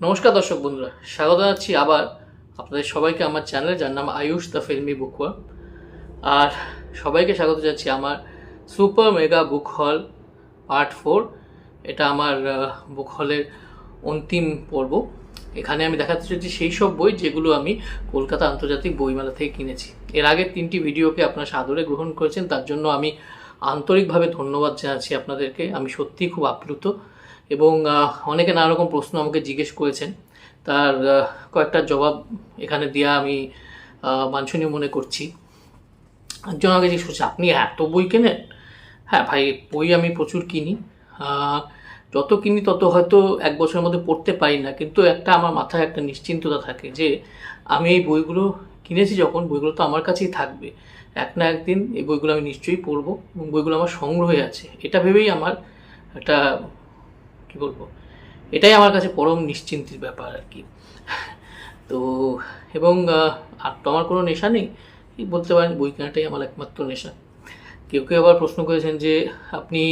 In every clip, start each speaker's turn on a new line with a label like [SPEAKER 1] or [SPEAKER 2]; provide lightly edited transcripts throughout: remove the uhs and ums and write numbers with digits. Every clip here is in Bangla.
[SPEAKER 1] নমস্কার দর্শক বন্ধুরা, স্বাগত জানাচ্ছি আবার আপনাদের সবাইকে আমার চ্যানেলে, যার নাম আয়ুষ দ্য ফিল্মি বুকওয়ার্ম। আর সবাইকে স্বাগত জানাচ্ছি আমার সুপার মেগা বুক হল পার্ট 4। এটা আমার বুক হলের অন্তিম পর্ব। এখানে আমি দেখাতে চাইছি সেই সব বই যেগুলো আমি কলকাতা আন্তর্জাতিক বইমেলা থেকে কিনেছি। এর আগের 3টি ভিডিওকে আপনারা সাদরে গ্রহণ করেছেন, তার জন্য আমি আন্তরিকভাবে ধন্যবাদ জানাচ্ছি আপনাদেরকে। আমি সত্যিই খুব আপ্লুত এবং অনেকে নানা রকম প্রশ্ন আমাকে জিজ্ঞেস করেছেন, তার কয়েকটা জবাব এখানে দেওয়া আমি বাঞ্ছনীয় মনে করছি। একজন আমাকে জিজ্ঞেস করছে, আপনি এত বই কেনেন? হ্যাঁ ভাই, বই আমি প্রচুর কিনি। যত কিনি তত হয়তো এক বছরের মধ্যে পড়তে পারি না, কিন্তু একটা আমার মাথায় একটা নিশ্চিন্ততা থাকে যে আমি এই বইগুলো কিনেছি যখন, বইগুলো তো আমার কাছেই থাকবে, এক না একদিন এই বইগুলো আমি নিশ্চয়ই পড়বো এবং বইগুলো আমার সংগ্রহে আছে। এটা ভেবেই আমার একটা কী বলবো, এটাই আমার কাছে পরম নিশ্চিন্তির ব্যাপার আর কি। তো এবং আর তো আমার কোনো নেশা নেই, বলতে পারেন বই কেনাটাই আমার একমাত্র নেশা। কেউ কেউ আবার প্রশ্ন করেছেন যে আপনি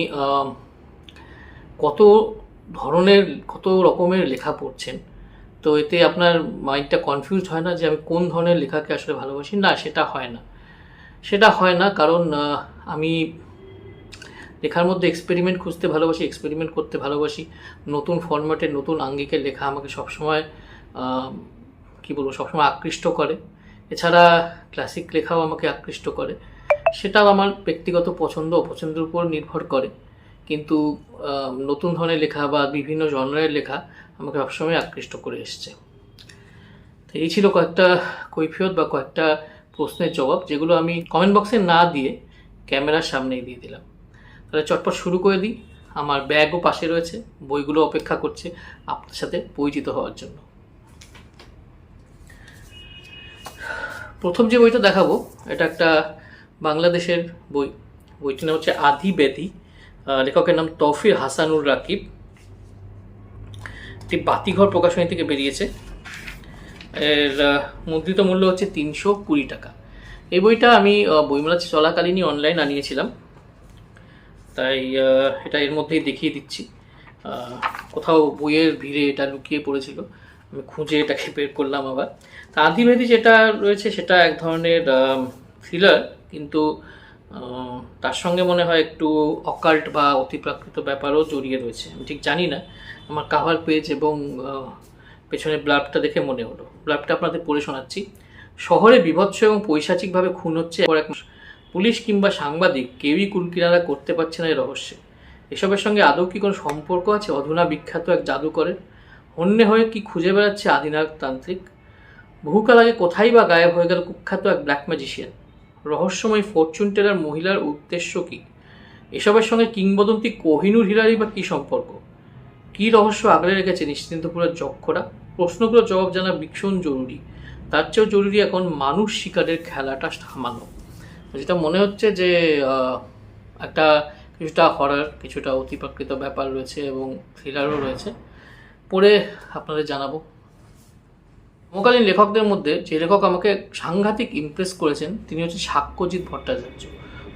[SPEAKER 1] কত ধরনের কত রকমের লেখা পড়ছেন, তো এতে আপনার মাইন্ডটা কনফিউজ হয় না যে আমি কোন ধরনের লেখাকে আসলে ভালোবাসি? না, সেটা হয় না, কারণ আমি লেখার মধ্যে এক্সপেরিমেন্ট খুঁজতে ভালোবাসি, এক্সপেরিমেন্ট করতে ভালোবাসি। নতুন ফরম্যাটের নতুন আঙ্গিকের লেখা আমাকে সবসময় সবসময় আকৃষ্ট করে। এছাড়া ক্লাসিক লেখাও আমাকে আকৃষ্ট করে। সেটাও আমার ব্যক্তিগত পছন্দ অপছন্দের উপর নির্ভর করে, কিন্তু নতুন ধরনের লেখা বা বিভিন্ন জনরের লেখা আমাকে সবসময় আকৃষ্ট করে এসছে। তো এই ছিল কয়েকটা কৈফিয়ত বা কয়েকটা প্রশ্নের জবাব, যেগুলো আমি কমেন্ট বক্সে না দিয়ে ক্যামেরার সামনেই দিয়ে দিলাম। তাহলে চটপট শুরু করে দিই। আমার ব্যাগও পাশে রয়েছে, বইগুলো অপেক্ষা করছে আপনার সাথে পরিচিত হওয়ার জন্য। প্রথম যে বইটা দেখাবো, এটা একটা বাংলাদেশের বই। বইটির নাম হচ্ছে আধি ব্যাধি। লেখকের নাম তৌফির হাসানুর রাকিব। একটি বাতিঘর প্রকাশনী থেকে বেরিয়েছে। এর মুদ্রিত মূল্য হচ্ছে 320 টাকা। এই বইটা আমি বইমেলা চলাকালীনই অনলাইন আনিয়েছিলাম, তাই এটা এর মধ্যেই দেখিয়ে দিচ্ছি। কোথাও বইয়ের ভিড়ে এটা লুকিয়ে পড়েছিল, আমি খুঁজে এটাকে বের করলাম আবার। তা আধিবেদি যেটা রয়েছে সেটা এক ধরনের থ্রিলার, কিন্তু তার সঙ্গে মনে হয় একটু অকাল্ট বা অতিপ্রাকৃত ব্যাপারও জড়িয়ে রয়েছে। আমি ঠিক জানি না, আমার কাভার পেজ এবং পেছনের ব্লার্বটা দেখে মনে হলো। ব্লার্বটা আপনাদের পড়ে শোনাচ্ছি। শহরে বিভৎস এবং পৈশাচিকভাবে খুন হচ্ছে, পুলিশ কিংবা সাংবাদিক কেউই কুলকিনারা করতে পারছে না এই রহস্যে। এসবের সঙ্গে আদৌ কি কোনো সম্পর্ক আছে অধুনা বিখ্যাত এক জাদুকরের? হন্যে হয়ে কি খুঁজে বেড়াচ্ছে আদিনায়ক তান্ত্রিক? বহুকাল আগে কোথায় বা গায়েব হয়ে গেল কুখ্যাত এক ব্ল্যাক ম্যাজিশিয়ান? রহস্যময় ফরচুন টেলার মহিলার উদ্দেশ্য কি? এসবের সঙ্গে কিংবদন্তি কোহিনূর হীরারই বা কী সম্পর্ক? কী রহস্য আগলে রেখেছে নিশ্চিন্তপুরের যক্ষরা? প্রশ্নগুলোর জবাব জানা ভীষণ জরুরি। তার চেয়েও জরুরি এখন মানুষ শিকারের খেলাটা থামানো। যেটা মনে হচ্ছে যে একটা কিছুটা হরর, কিছুটা অতিপ্রাকৃত ব্যাপার রয়েছে এবং থ্রিলারও রয়েছে। পড়ে আপনাদের জানাবো। সমকালীন লেখকদের মধ্যে যে লেখক আমাকে সাংঘাতিক ইমপ্রেস করেছেন তিনি হচ্ছে সাক্ষ্যজিৎ ভট্টাচার্য।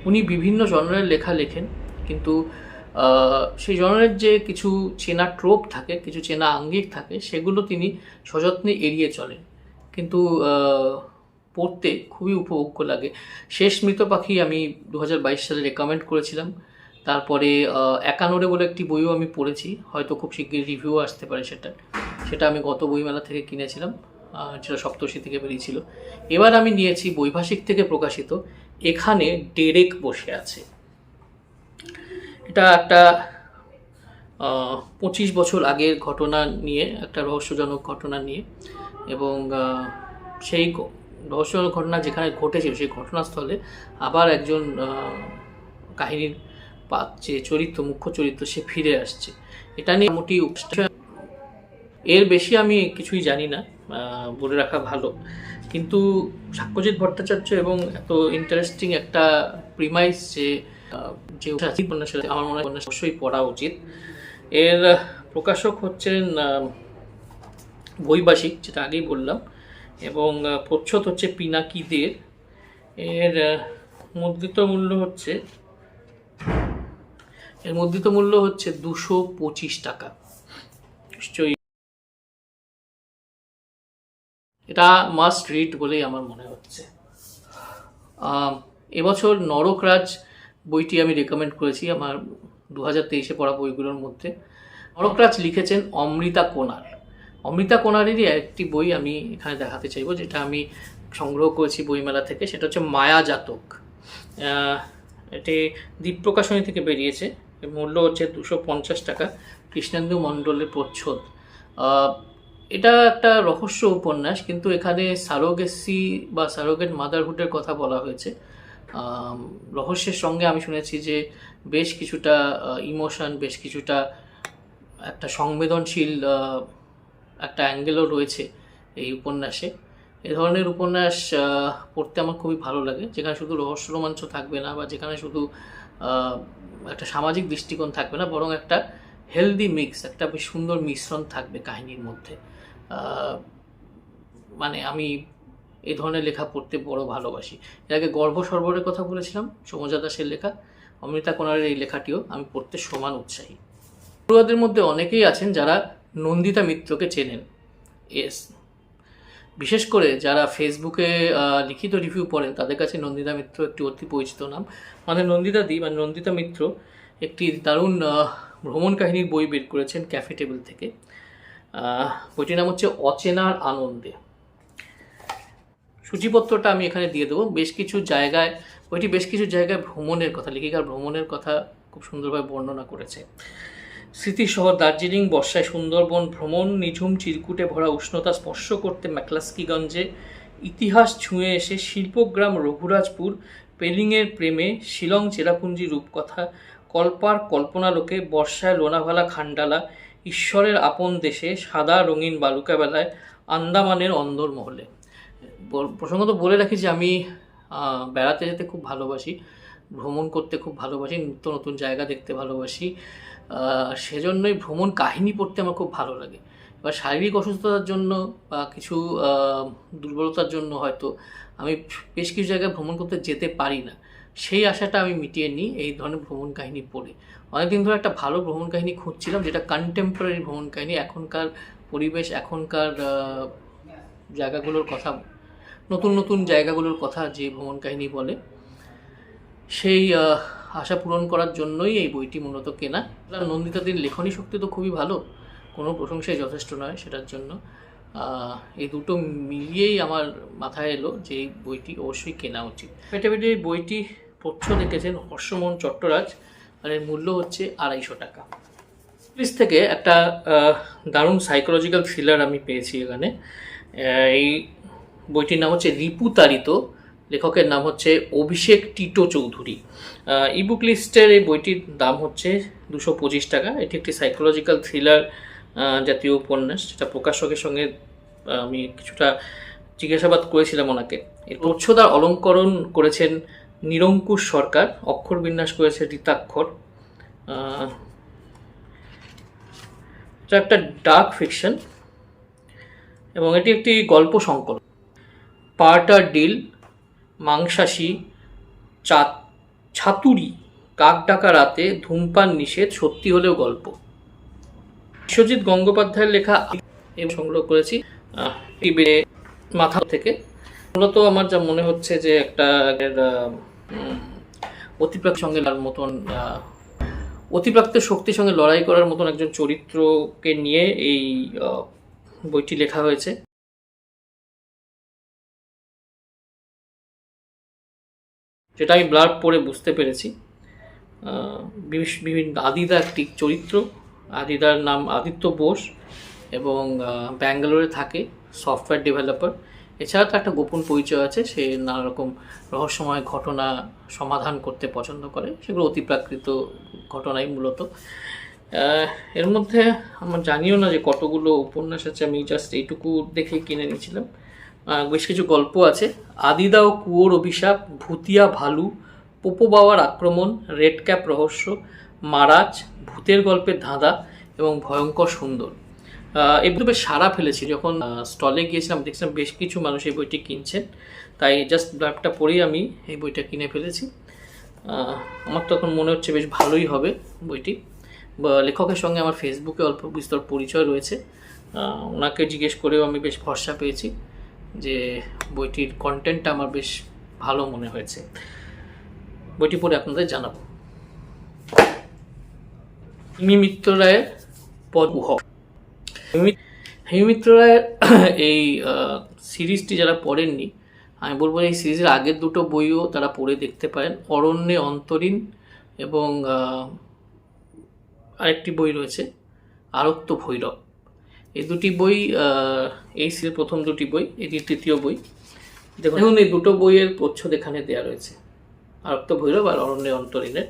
[SPEAKER 1] উনি বিভিন্ন জনরের লেখা লেখেন, কিন্তু সেই জনরের যে কিছু চেনা ট্রোপ থাকে, কিছু চেনা আঙ্গিক থাকে, সেগুলো তিনি সযত্নে এড়িয়ে চলেন, কিন্তু পড়তে খুবই উপভোগ্য লাগে। শেষ মৃত পাখি আমি 2022 সালে রেকমেন্ড করেছিলাম। তারপরে একানোরে বলে একটি বইও আমি পড়েছি, হয়তো খুব শীঘ্রই রিভিউ আসতে পারে সেটা আমি গত বইমেলা থেকে কিনেছিলাম, যেটা সপ্তর্ষি থেকে বেরিয়েছিল। এবার আমি নিয়েছি বৈভাষিক থেকে প্রকাশিত এখানে ডেরেক বসে আছে। এটা একটা 25 বছর আগের ঘটনা নিয়ে, একটা রহস্যজনক ঘটনা নিয়ে, এবং সেই রহস্যজনক ঘটনা যেখানে ঘটেছিল সেই ঘটনাস্থলে আবার একজন কাহিনীর যে মুখ্য চরিত্র সে ফিরে আসছে। এটা নিয়ে মোটামুটি এর বেশি আমি কিছুই জানি না, বলে রাখা ভালো। কিন্তু সাক্ষ্যজিৎ ভট্টাচার্য এবং এত ইন্টারেস্টিং একটা প্রিমাইস যে আমার মনে হয় অবশ্যই পড়া উচিত। এর প্রকাশক হচ্ছেন বৈভাষিক, যেটা আগেই বললাম, এবং প্রচ্ছদ হচ্ছে পিনাকিদের। এর মুদ্রিত মূল্য হচ্ছে 225 টাকা। নিশ্চয়ই এটা মাস্ট রিড বলেই আমার মনে হচ্ছে। এবছর নরকরাজ বইটি আমি রেকমেন্ড করেছি আমার 2023 পড়া বইগুলোর মধ্যে। নরকরাজ লিখেছেন অমৃতা কোনার। অমৃতা কোনারেরই একটি বই আমি এখানে দেখাতে চাইবো, যেটা আমি সংগ্রহ করেছি বইমেলা থেকে। সেটা হচ্ছে মায়া জাতক। এটি দ্বীপ প্রকাশনী থেকে বেরিয়েছে। এর মূল্য হচ্ছে 250 টাকা। কৃষ্ণেন্দু মণ্ডলের প্রচ্ছদ। এটা একটা রহস্য উপন্যাস, কিন্তু এখানে সারোগেসি বা সারোগেট মাদারহুডের কথা বলা হয়েছে। রহস্যের সঙ্গে আমি শুনেছি যে বেশ কিছুটা ইমোশন, বেশ কিছুটা একটা সংবেদনশীল একটা অ্যাঙ্গেলও রয়েছে এই উপন্যাসে। এ ধরনের উপন্যাস পড়তে আমার খুবই ভালো লাগে, যেখানে শুধু রহস্য রোমাঞ্চ থাকবে না, বা যেখানে শুধু একটা সামাজিক দৃষ্টিকোণ থাকবে না, বরং একটা হেলদি মিক্স, একটা বেশ সুন্দর মিশ্রণ থাকবে কাহিনীর মধ্যে। মানে আমি এই ধরনের লেখা পড়তে বড় ভালোবাসি। এর আগে গর্ভ সরবরের কথা বলেছিলাম, সৌমজা দাসের লেখা। অমৃতা কোনারের এই লেখাটিও আমি পড়তে সমান উৎসাহী। পড়ুয়াদের মধ্যে অনেকেই আছেন যারা নন্দিতা মিত্রকে চেনেন। বিশেষ করে যারা ফেসবুকে লিখিত রিভিউ পড়েন, তাদের কাছে নন্দিতা মিত্র একটি অতি পরিচিত নাম। মানে নন্দিতা দি বা নন্দিতা মিত্র একটি দারুণ ভ্রমণ কাহিনীর বই বের করেছেন ক্যাফে টেবিল থেকে। বইটির নাম হচ্ছে অচেনার আনন্দে। সূচিপত্রটা আমি এখানে দিয়ে দেবো। বেশ কিছু জায়গায় ভ্রমণের কথা, লেখিকার ভ্রমণের কথা খুব সুন্দরভাবে বর্ণনা করেছে। স্মৃতিশহর দার্জিলিং, বর্ষায় সুন্দরবন ভ্রমণ, নিঝুম চিরকুটে ভরা উষ্ণতা স্পর্শ করতে ম্যাকলাস্কিগঞ্জে, ইতিহাস ছুঁয়ে এসে শিল্পগ্রাম রঘুরাজপুর, পেলিংয়ের প্রেমে, শিলং চেরাপুঞ্জি রূপকথা, কল্পার কল্পনালোকে, বর্ষায় লোনাভালা খান্ডালা, ঈশ্বরের আপন দেশে, সাদা রঙিন বালুকাবেলায়, আন্দামানের অন্দরমহলে। প্রসঙ্গত বলে রাখি যে আমি বেড়াতে যেতে খুব ভালোবাসি, ভ্রমণ করতে খুব ভালোবাসি, নিত্য নতুন জায়গা দেখতে ভালোবাসি। সেজন্যই ভ্রমণ কাহিনী পড়তে আমার খুব ভালো লাগে। এবার শারীরিক অসুস্থতার জন্য বা কিছু দুর্বলতার জন্য হয়তো আমি বেশ কিছু জায়গায় ভ্রমণ করতে যেতে পারি না। সেই আশাটা আমি মিটিয়ে নিই এই ধরনের ভ্রমণ কাহিনী পড়ে। অনেকদিন ধরে একটা ভালো ভ্রমণ কাহিনী খুঁজছিলাম, যেটা কন্টেম্পোরারি ভ্রমণ কাহিনী, এখনকার পরিবেশ, এখনকার জায়গাগুলোর কথা, নতুন নতুন জায়গাগুলোর কথা যে ভ্রমণ কাহিনী বলে। সেই আশা পূরণ করার জন্যই এই বইটি মূলত কেনা। নন্দিতাদির লেখনী শক্তি তো খুবই ভালো, কোনো প্রশংসাই যথেষ্ট নয় সেটার জন্য। এই দুটো মিলিয়েই আমার মাথায় এলো যে এই বইটি অবশ্যই কেনা উচিত। পেটে এই বইটি প্রচ্ছদ দেখেছেন হর্ষমোহন চট্টরাজ, আর এর মূল্য হচ্ছে 250 টাকা। প্লিজ থেকে একটা দারুণ সাইকোলজিক্যাল থ্রিলার আমি পেয়েছি এখানে। এই বইটির নাম হচ্ছে রিপুতারিত, লেখকের নাম হচ্ছে অভিষেক টিটো চৌধুরী। ইবুক লিস্টের এই বইটির দাম হচ্ছে 225 টাকা। এটি একটি সাইকোলজিক্যাল থ্রিলার জাতীয় উপন্যাস, যেটা প্রকাশকের সঙ্গে আমি কিছুটা জিজ্ঞাসাবাদ করেছিলাম ওনাকে। এর প্রচ্ছদ আর অলঙ্করণ করেছেন নিরঙ্কুশ সরকার, অক্ষর বিন্যাস করেছে রীতাক্ষর। এটা একটা ডার্ক ফিকশন এবং এটি একটি গল্প সংকলন। পার্টার ডিল, মাংসাশী, ছাতুরি, কাক ডাকা রাতে, ধূমপান নিষেধ, সত্যি হলেও গল্প। বিশ্বজিৎ গঙ্গোপাধ্যায়ের লেখা এবং সংগ্রহ করেছি টিবে মাথা থেকে। মূলত আমার যা মনে হচ্ছে যে একটা অতিপ্রাকৃত সঙ্গে মতন অতিপ্রাকৃত শক্তির সঙ্গে লড়াই করার মতন একজন চরিত্রকে নিয়ে এই বইটি লেখা হয়েছে। যেটা আমি ব্লার্ব পড়ে বুঝতে পেরেছি। বিভিন্ন আদিদা একটি চরিত্র, আদিদার নাম আদিত্য বোস এবং ব্যাঙ্গালোরে থাকে, সফটওয়্যার ডেভেলপার। এছাড়া তো একটা গোপন পরিচয় আছে, সে নানা রকম রহস্যময় ঘটনা সমাধান করতে পছন্দ করে, সেগুলো অতিপ্রাকৃত ঘটনাই মূলত। এর মধ্যে আমার জানিও না যে কতগুলো উপন্যাস আছে, আমি জাস্ট এইটুকু দেখে কিনে নিয়েছিলাম। বেশ কিছু গল্প আছে, আদিদা ও কুয়োর অভিশাপ, ভূতিয়া ভালু, পোপো বাবার আক্রমণ, রেড ক্যাপ রহস্য, মারাজ, ভূতের গল্পের ধাঁধা এবং ভয়ঙ্কর সুন্দর। এই বই বেশ সাড়া ফেলেছি। যখন স্টলে গিয়েছিলাম দেখছিলাম বেশ কিছু মানুষ এই বইটি কিনছেন, তাই জাস্ট ব্লাগটা পড়েই আমি এই বইটা কিনে ফেলেছি। আমার তখন মনে হচ্ছে বেশ ভালোই হবে বইটি। লেখকের সঙ্গে আমার ফেসবুকে অল্প বিস্তর পরিচয় রয়েছে, ওনাকে জিজ্ঞেস করেও আমি বেশ ভরসা পেয়েছি। যে বইটির কন্টেন্টটা আমার বেশ ভালো মনে হয়েছে। বইটি পড়ে আপনাদের জানাবো। হিমি মিত্র রায়ের পদগুহ। হিমি মিত্র রায়ের এই সিরিজটি যারা পড়েননি, আমি বলবো এই সিরিজের আগের দুটো বইও তারা পড়ে দেখতে পারেন। অরণ্যে অন্তরীণ এবং আরেকটি বই রয়েছে আরক্ত ভৈরব। এই দুটি বই, এই সিরিজের প্রথম দুটি বই, এটি তৃতীয় বই। দেখুন এই দুটো বইয়ের প্রচ্ছদ এখানে দেওয়া রয়েছে, আরক্ত ভৈরব আর অরণ্যে অন্তরীণের।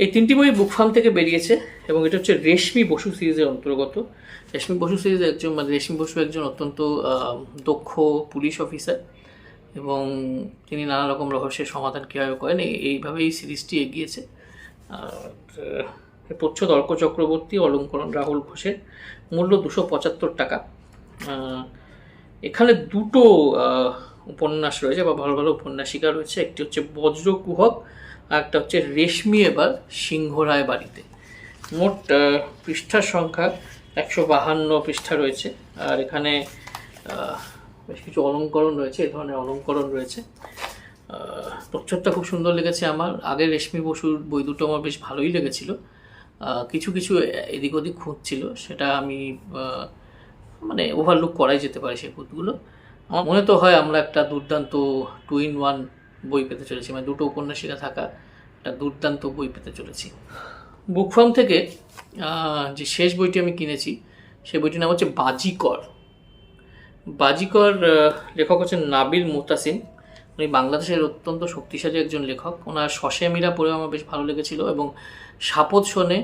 [SPEAKER 1] এই তিনটি বই বুকফার্ম থেকে বেরিয়েছে এবং এটা হচ্ছে রেশমি বসু সিরিজের অন্তর্গত। রেশমি বসু সিরিজের একজন রেশমি বসু একজন অত্যন্ত দক্ষ পুলিশ অফিসার এবং তিনি নানা রকম রহস্যের সমাধান কীভাবে করেন এইভাবে এই সিরিজটি এগিয়েছে। প্রচ্ছদ অর্ক চক্রবর্তী, অলঙ্করণ রাহুল ঘোষের, মূল্য 275 টাকা। এখানে দুটো উপন্যাস রয়েছে বা ভালো ভালো উপন্যাসিকা রয়েছে। একটি হচ্ছে বজ্রকুহক আর একটা হচ্ছে রেশমি এবার সিংহরায় বাড়িতে। মোট পৃষ্ঠার সংখ্যা 152 পৃষ্ঠা রয়েছে। আর এখানে বেশ কিছু অলঙ্করণ রয়েছে, এই ধরনের অলঙ্করণ রয়েছে। প্রচ্ছদটা খুব সুন্দর লেগেছে আমার। আগের রেশমি বসুর বই দুটো আমার বেশ ভালোই লেগেছিল। কিছু কিছু এদিক ওদিক খুঁজছিল, সেটা আমি মানে ওভারলুক করাই যেতে পারে সেই খুঁতগুলো। আমার মনে তো হয় আমরা একটা দুর্দান্ত 2-in-1 বই পেতে চলেছি, মানে দুটো উপন্যাসিকা থাকা একটা দুর্দান্ত বই পেতে চলেছি। বুকফার্ম থেকে যে শেষ বইটি আমি কিনেছি সেই বইটির নাম হচ্ছে বাজিকর। বাজিকর লেখক হচ্ছেন নাবিল মুতাসিম। উনি বাংলাদেশের অত্যন্ত শক্তিশালী একজন লেখক। ওনার শশে মীরা পড়ে আমার বেশ ভালো লেগেছিল এবং শাপথ শোনে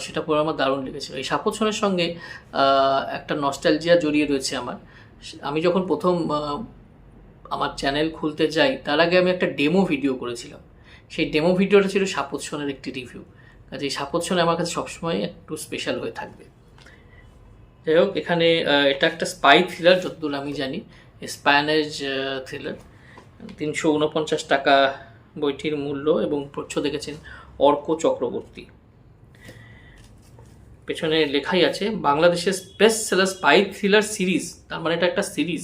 [SPEAKER 1] সেটা পড়ে আমার দারুণ লেগেছিল। এই শাপথ শোনের সঙ্গে একটা নস্টালজিয়া জড়িয়ে রয়েছে আমার। আমি যখন প্রথম আমার চ্যানেল খুলতে যাই তার আগে আমি একটা ডেমো ভিডিও করেছিলাম। সেই ডেমো ভিডিওটা ছিল শাপথ শোনের একটি রিভিউ। কাজে এই শাপথ শোনে আমার কাছে সবসময় একটু স্পেশাল হয়ে থাকবে। যাই হোক, এখানে এটা একটা স্পাই থ্রিলার, যতদূর আমি জানি স্প্যানেজ থ্রিলার। 349 টাকা বইটির মূল্য এবং প্রচ্ছদ দেখেছেন অর্ক চক্রবর্তী। পেছনে লেখাই আছে বাংলাদেশের best seller spy thriller series, তার মানে এটা একটা সিরিজ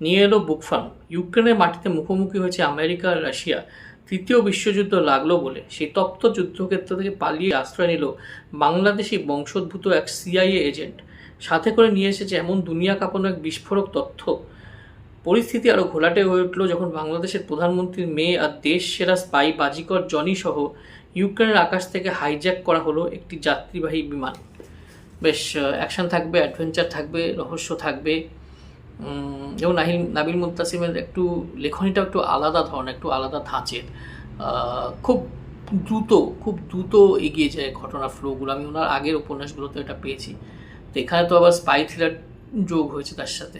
[SPEAKER 1] নিয়ে এলো বুকফার্ম। ইউক্রেনের মাটিতে মুখোমুখি হয়েছে আমেরিকা আর রাশিয়া। তৃতীয় বিশ্বযুদ্ধ লাগলো বলে সেই তপ্ত যুদ্ধক্ষেত্র থেকে পালিয়ে আশ্রয় নিল বাংলাদেশি বংশোদ্ভূত এক CIA এজেন্ট। সাথে করে নিয়ে এসেছে এমন দুনিয়া কাঁপানো এক বিস্ফোরক তথ্য। পরিস্থিতি আরও ঘোলাটে হয়ে উঠল যখন বাংলাদেশের প্রধানমন্ত্রীর মেয়ে আর দেশ সেরা স্পাই বাজিকর জনি সহ ইউক্রেনের আকাশ থেকে হাইজ্যাক করা হলো একটি যাত্রীবাহী বিমান। বেশ অ্যাকশন থাকবে, অ্যাডভেঞ্চার থাকবে, রহস্য থাকবে এবং নাবিল মুত্তাসিমের একটু লেখনীটাও একটু আলাদা ধরনের, একটু আলাদা ধাঁচের। খুব দ্রুত এগিয়ে যায় ঘটনার ফ্লোগুলো। আমি ওনার আগের উপন্যাসগুলোতে এটা পেয়েছি, তো এখানে তো আবার স্পাই থ্রিলার যোগ হয়েছে তার সাথে।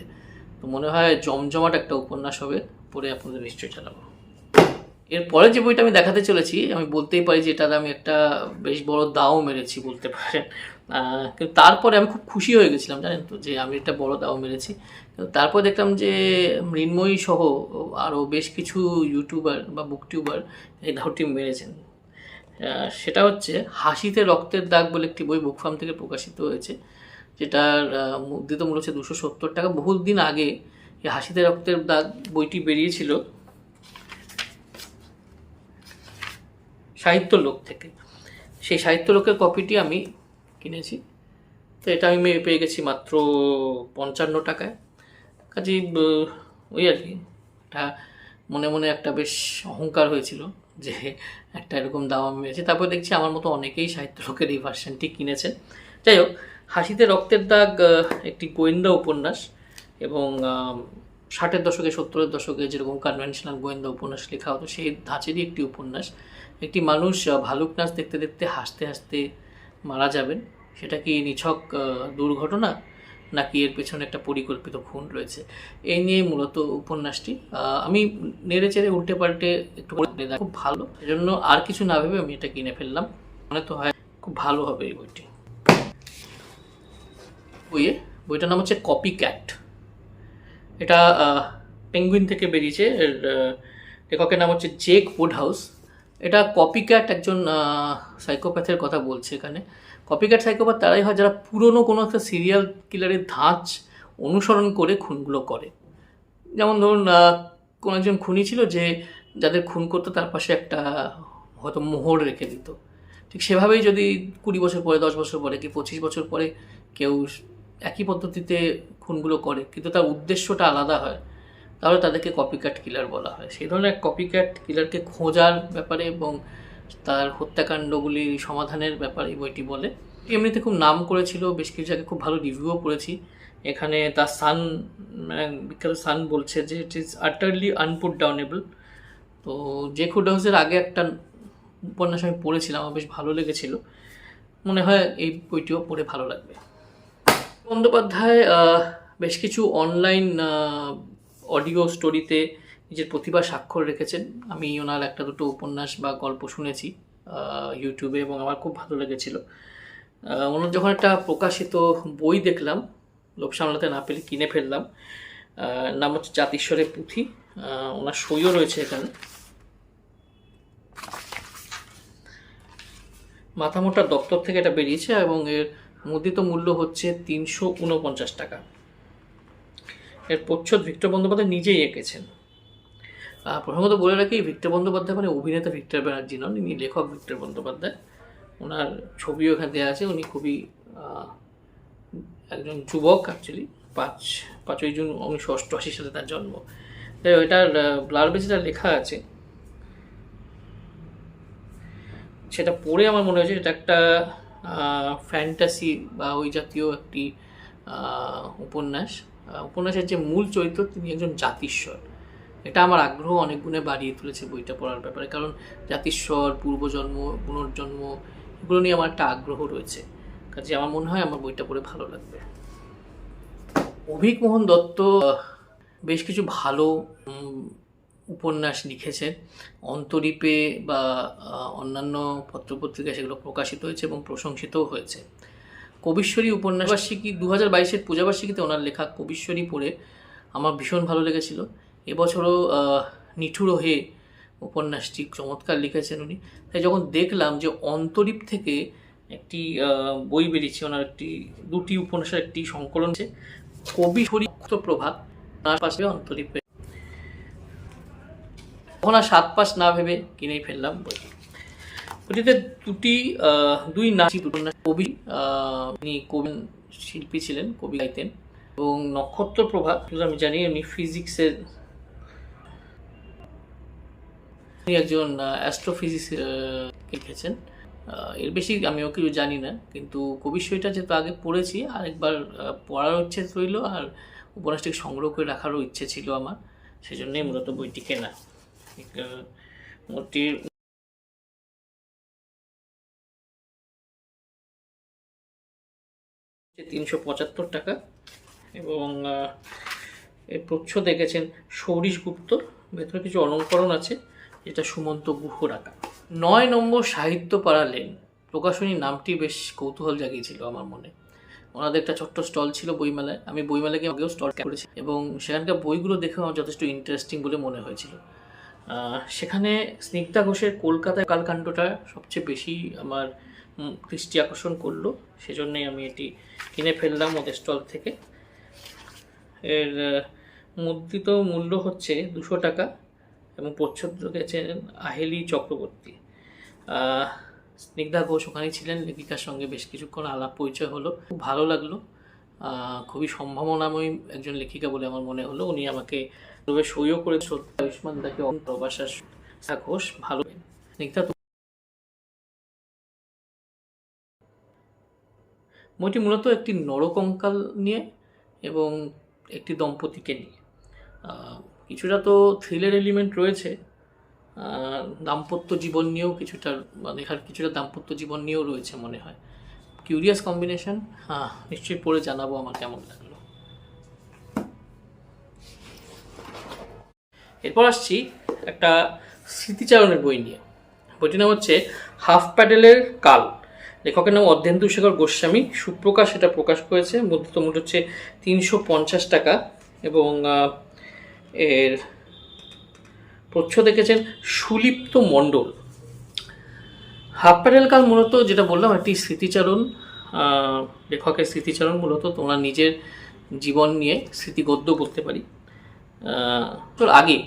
[SPEAKER 1] তো মনে হয় জমজমাট একটা উপন্যাস হবে, পড়ে আপনাদের নিশ্চয়ই জানাবো। এরপরে যে বইটা আমি দেখাতে চলেছি, আমি বলতেই পারি যে এটাতে আমি একটা বেশ বড় দাও মেরেছি বলতে পারেন। কিন্তু তারপরে আমি খুব খুশি হয়ে গেছিলাম, জানেন তো, যে আমি একটা বড় দাও মেরেছি। কিন্তু তারপরে দেখলাম যে মৃন্ময়ী সহ আরও বেশ কিছু ইউটিউবার বা বুকটিউবার এই দাওটি মেরেছেন। সেটা হচ্ছে হাসিতে রক্তের দাগ বলে একটি বই বুকফার্ম থেকে প্রকাশিত হয়েছে, যেটার মুদ্রিত মূল্য হচ্ছে 270 টাকা। বহু দিন আগে এই হাসিতে রক্তের দাগ বইটি বেরিয়েছিল সাহিত্য লোক থেকে। সেই সাহিত্য লোকের কপিটি আমি কিনেছি, তো এটা আমি পেয়ে গেছি মাত্র 55 টাকায়। কাজেই ওই আর কি, এটা মনে মনে একটা বেশ অহংকার হয়েছিল যে একটা এরকম দাম আমি পেয়েছি। তারপর দেখছি আমার মতো অনেকেই সাহিত্য লোকের এই ভার্সনটি কিনেছেন। যাই হোক, হাসিতে রক্তের দাগ একটি গোয়েন্দা উপন্যাস এবং 60-এর দশকে 70-এর দশকে যেরকম কনভেনশনাল গোয়েন্দা উপন্যাস লেখা হতো সেই ধাঁচেরই একটি উপন্যাস। একটি মানুষ ভালুক নাচ দেখতে দেখতে হাসতে হাসতে মারা যাবেন। সেটা কি নিছক দুর্ঘটনা নাকি এর পেছনে একটা পরিকল্পিত খুন রয়েছে, এই নিয়ে মূলত উপন্যাসটি। আমি নেড়ে চেড়ে উল্টে পাল্টে একটু খুব ভালো, সেজন্য আর কিছু না ভেবে আমি এটা কিনে ফেললাম। মনে তো হয় খুব ভালো হবে এই বইটি। বইটার নাম হচ্ছে কপি ক্যাট। এটা পেঙ্গুইন থেকে বেরিয়েছে। এর লেখকের নাম হচ্ছে জেক উডহাউস। এটা কপিক্যাট একজন সাইকোপ্যাথের কথা বলছে এখানে। কপিক্যাট সাইকোপ্যাথ তারাই হয় যারা পুরনো কোনো একটা সিরিয়াল কিলারের ধাঁচ অনুসরণ করে খুনগুলো করে। যেমন ধরুন কোনো একজন খুনি ছিল যে যাদের খুন করতো তার পাশে একটা হয়তো মোহর রেখে দিত, ঠিক সেভাবেই যদি 20 বছর পরে, 10 বছর পরে কি 25 বছর পরে কেউ একই পদ্ধতিতে খুনগুলো করে কিন্তু তার উদ্দেশ্যটা আলাদা হয়, তাহলে তাদেরকে কপিক্যাট কিলার বলা হয়। সেই ধরনের এক কপিক্যাট কিলারকে খোঁজার ব্যাপারে এবং তার হত্যাকাণ্ডগুলির সমাধানের ব্যাপারে এই বইটি বলে। এমনিতে খুব নাম করেছিল, বেশ কিছু জায়গায় খুব ভালো রিভিউও পড়েছি। এখানে দ্য সান, মানে বিখ্যাত সান বলছে যে ইট ইজ আটারলি আনপুট ডাউনেবল। তো জে কুডহাউসের আগে একটা উপন্যাস আমি পড়েছিলাম, আমার বেশ ভালো লেগেছিল, মনে হয় এই বইটিও পড়ে ভালো লাগবে। বন্দ্যোপাধ্যায় বেশ কিছু অনলাইন অডিও স্টোরিতে নিজের প্রতিভা স্বাক্ষর রেখেছেন। আমি ওনার একটা দুটো উপন্যাস বা গল্প শুনেছি ইউটিউবে এবং আমার খুব ভালো লেগেছিল। ওনার যখন একটা প্রকাশিত বই দেখলাম, লোভ সামলাতে না পেরে কিনে ফেললাম। নাম হচ্ছে জাতিস্বরের পুঁথি, ওনার সইও রয়েছে এখানে। মাথামোটা দপ্তর থেকে এটা বেরিয়েছে এবং এর মুদ্রিত মূল্য হচ্ছে 349 টাকা। এর প্রচ্ছদ ভিক্টর বন্দ্যোপাধ্যায় নিজেই এঁকেছেন। প্রথমত বলে রাখি, ভিক্টর বন্দ্যোপাধ্যায় মানে অভিনেতা ভিক্টর ব্যানার্জি নন, ইনি লেখক ভিক্টর বন্দ্যোপাধ্যায়। ওনার ছবিও এখানে দেওয়া আছে। উনি খুবই একজন যুবক, অ্যাকচুয়ালি 5ই জুন 1988 সালে তার জন্ম। তাই এটার ব্লারবে যেটা লেখা আছে সেটা পড়ে আমার মনে হয়েছে এটা একটা ফ্যান্টাসি বা ওই জাতীয় একটি উপন্যাসের যে মূল চরিত্র তিনি একজন জাতিস্বর। এটা আমার আগ্রহ অনেক গুণে বাড়িয়ে তুলেছে বইটা পড়ার ব্যাপারে, কারণ জাতিস্বর, পূর্বজন্ম, পুনর্জন্ম, এগুলো নিয়ে আমার একটা আগ্রহ রয়েছে। কাজে আমার মনে হয় আমার বইটা পড়ে ভালো লাগবে। অভিক মোহন দত্ত বেশ কিছু ভালো উপন্যাস লিখেছেন। অন্তরীপে বা অন্যান্য পত্রপত্রিকায় সেগুলো প্রকাশিত হয়েছে এবং প্রশংসিতও হয়েছে। কবিশ্বরী উপন্যাস বার্ষিকী 2022-এর পূজাবার্ষিকীতে ওনার লেখা কবিশ্বরী পড়ে আমার ভীষণ ভালো লেগেছিল। এবছরও নিঠুর হে উপন্যাসটি চমৎকার লিখেছেন উনি। তাই যখন দেখলাম যে অন্তরীপ থেকে একটি বই বেরিয়েছে, ওনার দুটি উপন্যাসের একটি সংকলন আছে, কবিশ্বরী প্রভা, তার পাশে অন্তরীপে, তখন আর 7 পাশ না ভেবে কিনেই ফেললাম বই। বইটিতে দুই নাচি উপন্যাস। কবি, তিনি কবি শিল্পী ছিলেন, কবি গাইতেন। এবং নক্ষত্র প্রভা, আমি জানি উনি ফিজিক্সের একজন অ্যাস্ট্রোফিজিক্স লিখেছেন। এর বেশি আমিও কিছু জানি না, কিন্তু কবিশ্বরীটা যেহেতু আগে পড়েছি, আরেকবার পড়ারও ইচ্ছে রইল, আর উপন্যাসটিকে সংগ্রহ করে রাখারও ইচ্ছে ছিল আমার, সেজন্যই মূলত বইটি কেনা। বইটির $375 এবং এর প্রচ্ছদ দেখেছেন সৌরিশ গুপ্ত। ভেতরে কিছু অলঙ্করণ আছে, যেটা সুমন্ত গুহর আঁকা। 9 নম্বর সাহিত্যপাড়া লেন প্রকাশনীর নামটি বেশ কৌতূহল জাগিয়েছিল আমার মনে। ওনাদের একটা ছোট্ট স্টল ছিল বইমেলায়। আমি বইমেলাকে আগেও স্টল করেছি এবং সেখানকার বইগুলো দেখে আমার যথেষ্ট ইন্টারেস্টিং বলে মনে হয়েছিল। সেখানে স্নিগ্ধা ঘোষের কলকাতায় কালকাণ্ডটা সবচেয়ে বেশি আমার দৃষ্টি আকর্ষণ করলো, সেজন্যই আমি এটি কিনে ফেললাম ওদের স্টল থেকে। এর মুদ্রিত মূল্য হচ্ছে 200 টাকা এবং প্রচ্ছদ গেছেন আহেলি চক্রবর্তী। স্নিগ্ধা ঘোষ ওখানেই ছিলেন, লেখিকার সঙ্গে বেশ কিছুক্ষণ আলাপ পরিচয় হলো, খুব ভালো লাগলো। খুবই সম্ভাবনাময়ী একজন লেখিকা বলে আমার মনে হলো। উনি আমাকে সইও করে শ্রদ্ধা আয়ুষ্মান দাকে প্রবাসা ঘোষ ভালো। স্নিগ্ধা, বইটি মূলত একটি নরকঙ্কাল নিয়ে এবং একটি দম্পতিকে নিয়ে। কিছুটা তো থ্রিলার এলিমেন্ট রয়েছে, দাম্পত্য জীবন নিয়েও কিছুটা, মানে কিছুটা দাম্পত্য জীবন নিয়েও রয়েছে মনে হয়। Curious combination. নিশ্চয়ই পড়ে জানাবো আমার কেমন লাগলো। এরপর আসছি একটা স্মৃতিচারণের বই নিয়ে। বইটির নাম হচ্ছে হাফ প্যাডেলের কাল। লেখকের নাম অর্ধেন্দু শেখর গোস্বামী। সুপ্রকাশ এটা প্রকাশ করেছে। মুদ্রিত মূল্য হচ্ছে 350 টাকা এবং এর প্রচ্ছদ দেখেছেন সুলিপ্ত মণ্ডল। হাফ প্যাডেল কাল মূলত যেটা বললাম একটি স্মৃতিচারণ, লেখকের স্মৃতিচারণ। মূলত তোমরা নিজের জীবন নিয়ে স্মৃতিগদ্য করতে পারি। আগে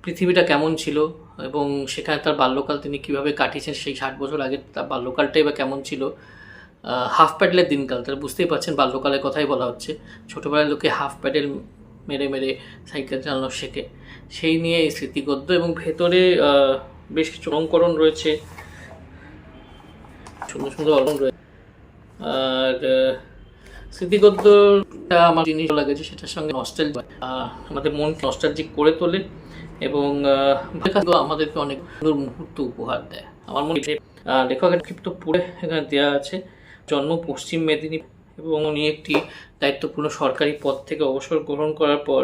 [SPEAKER 1] পৃথিবীটা কেমন ছিল এবং সেখানে তার বাল্যকাল তিনি কিভাবে কাটিয়েছেন, সেই 60 বছর আগে তার বাল্যকালটাই বা কেমন ছিল। হাফ প্যাডেলের দিনকাল, তাহলে বুঝতেই পারছেন বাল্যকালের কথাই বলা হচ্ছে। ছোটোবেলায় লোকে হাফ প্যাডেল মেরে মেরে সাইকেল চালানো শেখে, সেই নিয়ে এই স্মৃতিগদ্য। এবং ভেতরে বেশ কিছু অলঙ্করণ রয়েছে, সুন্দর সুন্দর অলঙ্করণ রয়েছে। আর স্মৃতিগদ্যটা আমার জিনিস লাগেছে, সেটার সঙ্গে আমাদের মন নস্টালজিক করে তোলে এবং আমাদেরকে অনেক সুন্দর মুহূর্ত উপহার দেয়। আমার মনে হয় লেখকের ক্ষিপ্ত পড়ে এখানে দেওয়া আছে। জন্ম পশ্চিম মেদিনীপুর এবং উনি একটি দায়িত্বপূর্ণ সরকারি পদ থেকে অবসর গ্রহণ করার পর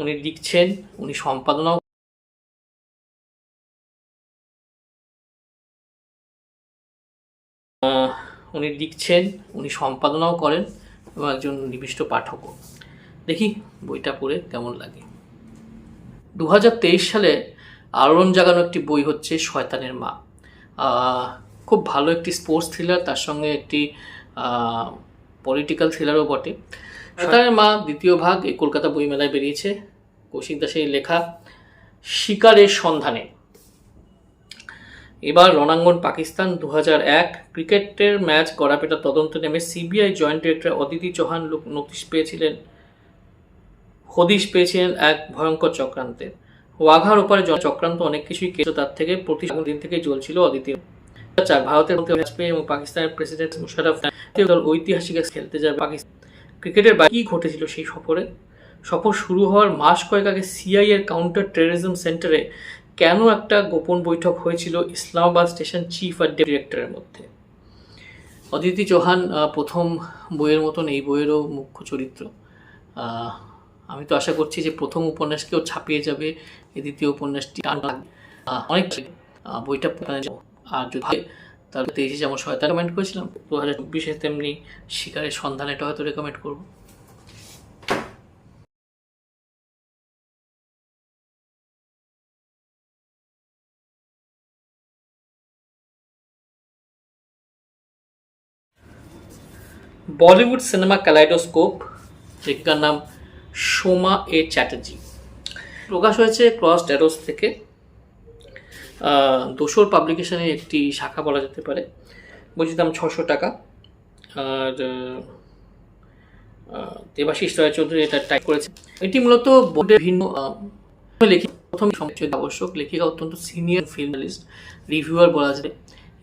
[SPEAKER 1] উনি লিখছেন, উনি সম্পাদনাও করেন এবং একজন নিবিষ্ট পাঠকও। দেখি বইটা পড়ে কেমন লাগে। 2023 সালে আলোড়ন জাগানো একটি বই হচ্ছে শয়তানের মা। খুব ভালো একটি স্পোর্টস থ্রিলার, তার সঙ্গে একটি পলিটিক্যাল থ্রিলারও বটে। শয়তানের মা দ্বিতীয় ভাগ এই কলকাতা বইমেলায় বেরিয়েছে। কৌশিক দাসের লেখা। শিকারের সন্ধানে। এবার রণাঙ্গন পাকিস্তান 2001 ক্রিকেটের ম্যাচ গড়াপেটা তদন্ত নেমে CBI joint director Aditi Chauhan হদিশ পেয়েছিলেন এক ভয়ঙ্কর চক্রান্তের। ওয়াঘার ওপারে চক্রান্ত অনেক কিছুই তার থেকে দিন থেকেই চলছিল অদিতির। ভারতের বাজপেয়ী এবং পাকিস্তানের প্রেসিডেন্ট মুশারফ ঐতিহাসিক খেলতে যাবে পাকিস্তান। ক্রিকেটের বাইরে কি ঘটেছিল সেই সফর শুরু হওয়ার মাস কয়েক আগে সিআই এর কাউন্টার টেররিজম সেন্টারে কেন একটা গোপন বৈঠক হয়েছিল ইসলামাবাদ স্টেশন চিফ আর ডিরেক্টরের মধ্যে। অদিতি চৌহান প্রথম বইয়ের মতন এই বইয়েরও মুখ্য চরিত্র। আমি তো আশা করছি যে প্রথম উপন্যাসকেও ছাপিয়ে যাবে এই দ্বিতীয় উপন্যাসটি। অনেক বইটা আর যদি তাহলে 23 যেমন শয়তান রেকমেন্ড করেছিলাম, 2024 তেমনি শিকারের সন্ধান এটা হয়তো রেকমেন্ড করব। বলিউড সিনেমা ক্যালাইডোস্কোপ, লেখিকার নাম সোমা এ চ্যাটার্জি। প্রকাশ হয়েছে ক্রসড অ্যারোস থেকে। দোসর পাবলিকেশনের একটি শাখা বলা যেতে পারে। বইটির দাম 600 টাকা। আর দেবাশিস রায়চৌধুরী এটা টাইপ করেছে। এটি মূলত বিভিন্ন প্রথম আবশ্যক। লেখিকা অত্যন্ত সিনিয়র ফিল্মলিস্ট, রিভিউয়ার বলা যায়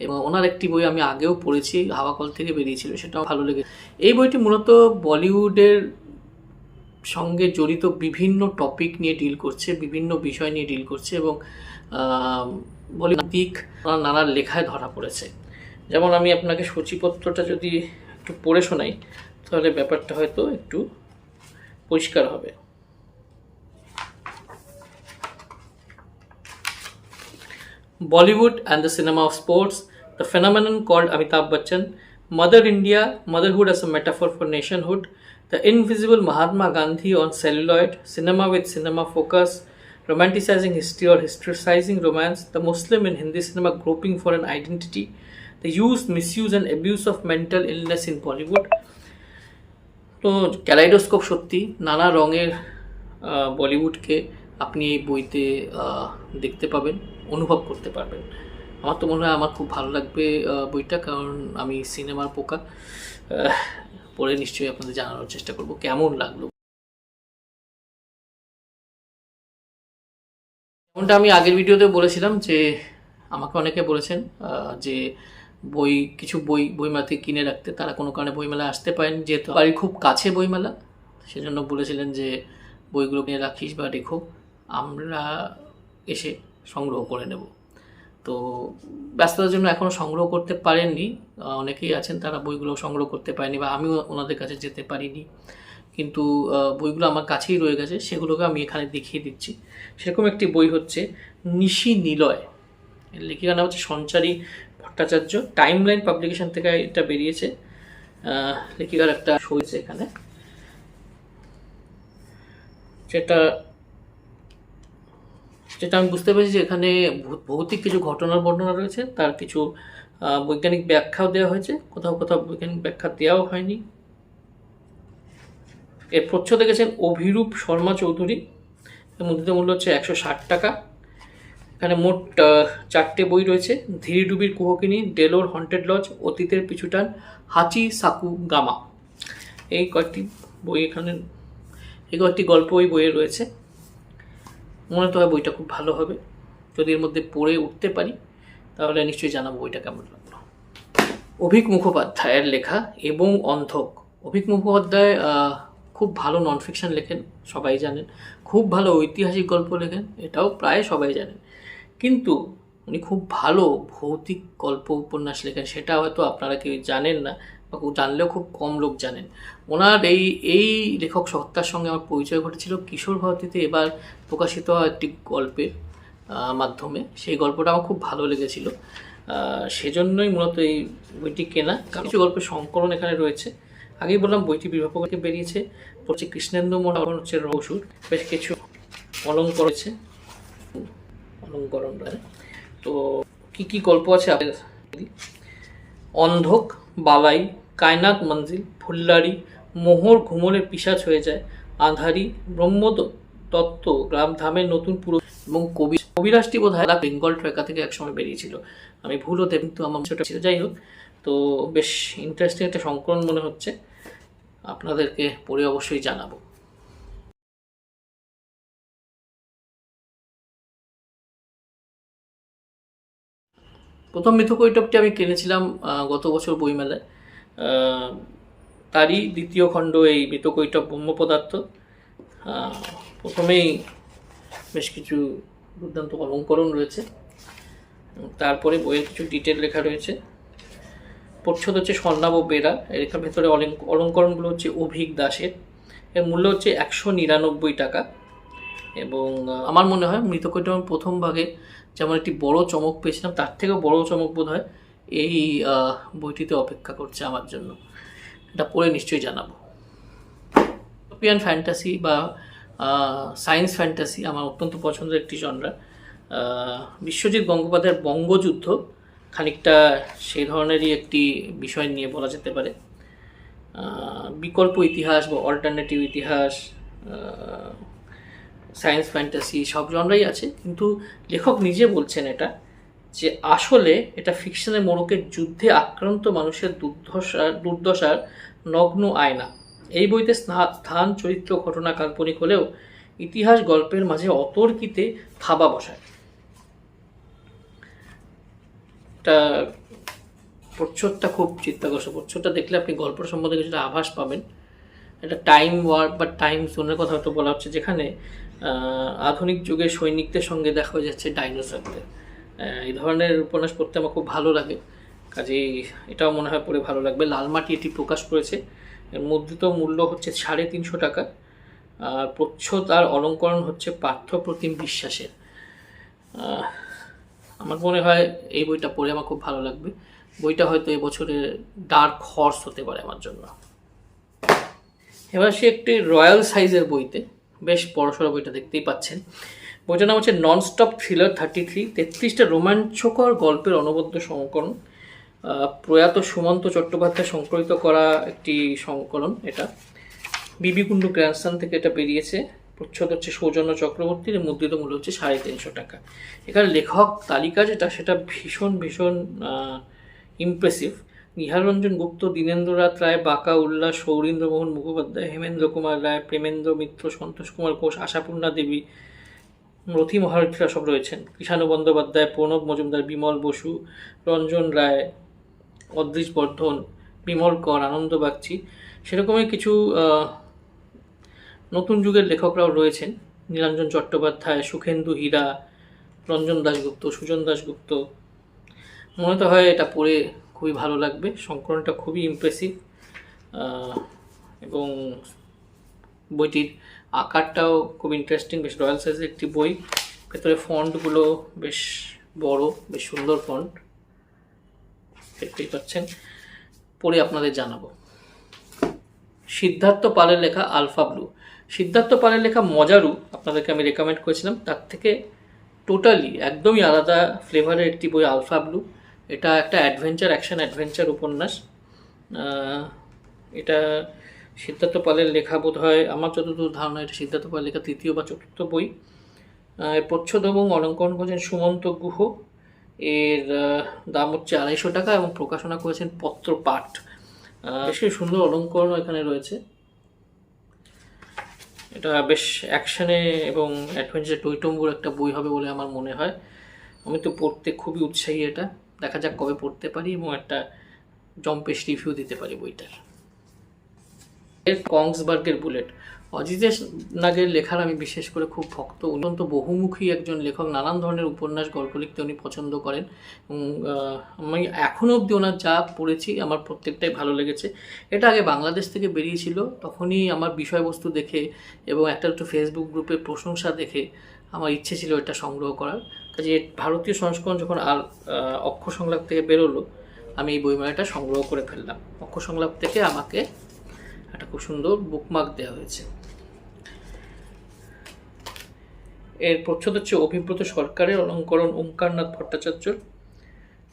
[SPEAKER 1] এবং ওনার একটি বই আমি আগেও পড়েছি, হাওয়াকল থেকে বেরিয়েছিল, সেটাও ভালো লেগেছে। এই বইটি মূলত বলিউডের সঙ্গে জড়িত বিভিন্ন টপিক নিয়ে ডিল করছে, বিভিন্ন বিষয় নিয়ে ডিল করছে এবং বলিউড দিক নানার লেখায় ধরা পড়েছে। যেমন আমি আপনাকে সূচিপত্রটা যদি একটু পড়ে শোনাই তাহলে ব্যাপারটা হয়তো একটু পরিষ্কার হবে। Bollywood and the cinema of sports, the phenomenon called Amitabh Bachchan, Mother India, motherhood as a metaphor for nationhood, the invisible Mahatma Gandhi on celluloid, cinema with cinema focus, romanticizing history or historicizing romance, the Muslim in Hindi cinema groping for an identity, the use, misuse and abuse of mental illness in Bollywood. তো ক্যালাইডোস্কোপ সত্যি নানা রঙের বলিউডকে আপনি এই বইতে দেখতে পাবেন, অনুভব করতে পারবেন। আমার তো মনে হয় আমার খুব ভালো লাগবে বইটা, কারণ আমি সিনেমার পোকা। পড়ে নিশ্চয়ই আপনাদের জানানোর চেষ্টা করব কেমন লাগলো। যেমনটা আমি আগের ভিডিওতে বলেছিলাম যে আমাকে অনেকে বলেছেন যে কিছু বইমেলা থেকে কিনে রাখতে, তারা কোনো কারণে বইমেলায় আসতে পারেন, যেহেতু বাড়ির খুব কাছে বইমেলা, সেজন্য বলেছিলেন যে বইগুলো কিনে রাখিস বা রেখো, আমরা এসে সংগ্রহ করে নেব। তো ব্যস্ততার জন্য এখনও সংগ্রহ করতে পারেননি, অনেকেই আছেন তারা বইগুলো সংগ্রহ করতে পারেনি বা আমিও ওনাদের কাছে যেতে পারিনি, কিন্তু বইগুলো আমার কাছেই রয়ে গেছে, সেগুলোকে আমি এখানে দেখিয়ে দিচ্ছি। সেরকম একটি বই হচ্ছে নিশি নিলয়। এর লেখিকার নাম হচ্ছে সঞ্চারী ভট্টাচার্য। টাইমলাইন পাবলিকেশন থেকে এটা বেরিয়েছে। লেখিকার একটা হয়েছে এখানে, যেটা আমি বুঝতে পেরেছি যে এখানে ভৌতিক কিছু ঘটনার বর্ণনা রয়েছে, তার কিছু বৈজ্ঞানিক ব্যাখ্যাও দেওয়া হয়েছে, কোথাও কোথাও বৈজ্ঞানিক ব্যাখ্যা দেওয়াও হয়নি। এর প্রচ্ছদে গেছেন অভিরূপ শর্মা চৌধুরী, এর মুদ্রিত মূল্য হচ্ছে 160 টাকা। এখানে মোট 4টে বই রয়েছে। ধীরিডুবির কুহকিনী, ডেলোর হন্টেড লজ, অতীতের পিছুটান, হাচি সাকু গামা, এই কয়েকটি বই এখানে, এই কয়েকটি গল্প ওই বইয়ে রয়েছে। মনে তো হয় বইটা খুব ভালো হবে। যদি এর মধ্যে পড়ে উঠতে পারি তাহলে নিশ্চয়ই জানাবো বইটা কেমন লাগলো। অভিক মুখোপাধ্যায়ের লেখা এবং অন্ধক। অভিক মুখোপাধ্যায় খুব ভালো নন ফিকশন লেখেন, সবাই জানেন। খুব ভালো ঐতিহাসিক গল্প লেখেন, এটাও প্রায় সবাই জানেন। কিন্তু উনি খুব ভালো ভৌতিক গল্প উপন্যাস লেখেন, সেটা হয়তো আপনারা কেউ জানেন না, বা জানলেও খুব কম লোক জানেন। ওনার এই লেখক সত্তার সঙ্গে আমার পরিচয় ঘটেছিল কিশোর ভারতীতে এবার প্রকাশিত একটি গল্পের মাধ্যমে। সেই গল্পটা আমার খুব ভালো লেগেছিল, সেজন্যই মূলত এই বইটি কেনা। কিছু গল্পের সংকলন এখানে রয়েছে। আগেই বললাম বইটি বিভাগ থেকে বেরিয়েছে। হচ্ছে কৃষ্ণেন্দু মোড়, হচ্ছে রসুর, বেশ কিছু অলঙ্করণ রয়েছে, অলঙ্করণ রয়েছে। তো কি কি গল্প আছে আপনাদের? অন্ধক, বালাই, কায়নাত মঞ্জিল, ফুল্লারি, মোহর ঘুমলে পিশাচ হয়ে যায়, আধারি, ব্রহ্ম তত্ত্ব, গ্রাম ধামের নতুন পুরো, এবং কবিরাজটি বোধ হয় বেঙ্গল ট্রেকা থেকে একসময় বেরিয়েছিল, আমি ভুল হতে, কিন্তু আমার সেটা ছিল। যাই হোক, তো বেশ ইন্টারেস্টিং একটা সংকলন মনে হচ্ছে, আপনাদেরকে পড়ে অবশ্যই জানাবো। প্রথম মিথকৈটবটি আমি কিনেছিলাম গত বছর বইমেলায়। তারই দ্বিতীয় খণ্ড এই মিথকৈটব ব্রহ্ম পদার্থ। প্রথমেই বেশ কিছু দুর্দান্ত অলঙ্করণ রয়েছে, তারপরে বইয়ের কিছু ডিটেল লেখা রয়েছে। প্রচ্ছদ হচ্ছে স্বর্ণাভ বেরা, এর ভেতরে অলঙ্করণগুলো হচ্ছে অভিক দাসের। এর মূল্য হচ্ছে 199 টাকা। এবং আমার মনে হয় মৃতকৈটবের প্রথম ভাগে যেমন একটি বড় চমক পেয়েছিলাম, তার থেকেও বড় চমক বোধ হয় এই বইটিতে অপেক্ষা করছে আমার জন্য। এটা পড়ে নিশ্চয়ই জানাবো। ইউরোপিয়ান ফ্যান্টাসি বা সায়েন্স ফ্যান্টাসি আমার অত্যন্ত পছন্দের একটি জনরা। বিশ্বজিৎ গঙ্গোপাধ্যায়ের বঙ্গযুদ্ধ খানিকটা সেই ধরনেরই একটি বিষয় নিয়ে বলা যেতে পারে। বিকল্প ইতিহাস বা অল্টারনেটিভ ইতিহাস, সায়েন্স ফ্যান্টাসি সব জনরাই আছে, কিন্তু লেখক নিজে বলছেন এটা যে আসলে এটা ফিকশনের মোড়কে যুদ্ধে আক্রান্ত মানুষের দুর্দশার নগ্ন আয়না। এই বইতে স্থান, চরিত্র, ঘটনা কাল্পনিক হলেও ইতিহাস গল্পের মাঝে অতর্কিতে থাবা বসায়। এটা প্রচ্ছদটা খুব চিত্তাকর্ষক। প্রচ্ছদটা দেখলে আপনি গল্পের সম্বন্ধে কিছুটা আভাস পাবেন। এটা টাইম ওয়ার্ক বা টাইম জোনের কথা হয়তো বলা হচ্ছে, যেখানে আধুনিক যুগে সৈনিকদের সঙ্গে দেখা হয়ে যাচ্ছে ডাইনোসরদের। এই ধরনের উপন্যাস পড়তে আমার খুব ভালো লাগে, কাজেই এটাও মনে হয় পড়ে ভালো লাগবে। লালমাটি এটি প্রকাশ করেছে। এর মুদ্রিত মূল্য হচ্ছে 350 টাকা। প্রচ্ছদ আর অলঙ্করণ হচ্ছে পার্থপ্রতিম বিশ্বাসের। আমার মনে হয় এই বইটা পড়ে আমার খুব ভালো লাগবে। বইটা হয়তো এবছরের ডার্ক হর্স হতে পারে আমার জন্য। এবার সে একটি রয়্যাল সাইজের বইতে, বেশ বড়সড় বইটা দেখতেই পাচ্ছেন। বইটার নাম হচ্ছে নন স্টপ থ্রিলার 33, 33টা রোমাঞ্চকর গল্পের অনবদ্য সংকলন। প্রয়াত সুমন্ত চট্টোপাধ্যায় সংকলিত করা একটি সংকলন এটা। বিবি কুণ্ডু গ্র্যান্ডসন থেকে এটা বেরিয়েছে। প্রচ্ছদ হচ্ছে সৌজন্য চক্রবর্তীর, মুদ্রিত মূল্য হচ্ছে 350 টাকা। এখানে লেখক তালিকা যেটা, সেটা ভীষণ ভীষণ ইমপ্রেসিভ। নিহাররঞ্জন গুপ্ত, দীনেন্দ্রনাথ রায়, বাঁকা উল্লাস, সৌরীন্দ্রমোহন মুখোপাধ্যায়, হেমেন্দ্র কুমার রায়, প্রেমেন্দ্র মিত্র, সন্তোষ কুমার ঘোষ, আশাপূর্ণা দেবী, রথী মহারথীরা সব রয়েছেন। কৃষাণু বন্দ্যোপাধ্যায়, প্রণব মজুমদার, বিমল বসু, রঞ্জন রায়, অদৃশ বর্ধন, বিমল কর, আনন্দ বাগচি, সেরকমই কিছু নতুন যুগের লেখকরাও রয়েছেন। নীলাঞ্জন চট্টোপাধ্যায়, সুখেন্দু হীরা, রঞ্জন দাশগুপ্ত, সুজন দাশগুপ্ত। মনে তো হয় এটা পড়ে খুবই ভালো লাগবে। সংকলনটা খুবই ইমপ্রেসিভ, এবং বইটির আকারটাও খুব ইন্টারেস্টিং। বেশ রয়্যাল সাইজের একটি বই। ভেতরে ফন্টগুলো বেশ বড়, বেশ সুন্দর ফন্ট, দেখতেই পাচ্ছেন। পড়ে আপনাদের জানাবো। সিদ্ধার্থ পালের লেখা আলফা ব্লু। সিদ্ধার্থ পালের লেখা মজারু আপনাদেরকে আমি রেকমেন্ড করেছিলাম, তার থেকে টোটালি একদমই আলাদা ফ্লেভারের একটি বই আলফা ব্লু। এটা একটা অ্যাডভেঞ্চার, অ্যাকশন অ্যাডভেঞ্চার উপন্যাস। এটা সিদ্ধার্থ পালের লেখা বোধ হয়, আমার যতদূর ধারণা এটা সিদ্ধার্থ পালের লেখা তৃতীয় বা চতুর্থ বই। এর প্রচ্ছদ এবং অলঙ্করণ করেছেন সুমন্ত গুহ। এর দাম হচ্ছে 250 টাকা এবং প্রকাশনা করেছেন পত্রপাঠ। বেশ সুন্দর অলঙ্করণ এখানে রয়েছে। এটা বেশ অ্যাকশনে এবং অ্যাডভেঞ্চার টইটম্বুর একটা বই হবে বলে আমার মনে হয়। আমি তো পড়তে খুবই উৎসাহী। এটা দেখা যাক কবে পড়তে পারি এবং একটা জম্পেশ রিভিউ দিতে পারি বইটার। এর কংসবার্গের বুলেট, অজিতেশ নাগের লেখার আমি বিশেষ করে খুব ভক্ত। অত্যন্ত বহুমুখী একজন লেখক, নানান ধরনের উপন্যাস গল্প লিখতে উনি পছন্দ করেন এবং আমি এখনও অবধি ওনার যা পড়েছি আমার প্রত্যেকটাই ভালো লেগেছে। এটা আগে বাংলাদেশ থেকে বেরিয়েছিল, তখনই আমার বিষয়বস্তু দেখে এবং একটা একটু ফেসবুক গ্রুপে প্রশংসা দেখে আমার ইচ্ছে ছিল এটা সংগ্রহ করার। কাজে ভারতীয় সংস্করণ যখন অক্ষ সংলাপ থেকে বেরোলো, আমি এই বইমেলাটা সংগ্রহ করে ফেললাম। অক্ষ সংলাপ থেকে আমাকে একটা খুব সুন্দর বুকমার্ক দেওয়া হয়েছে। এর প্রচ্ছদ হচ্ছে অভিব্রত সরকারের, অলঙ্করণ ওঙ্কারনাথ ভট্টাচার্যর।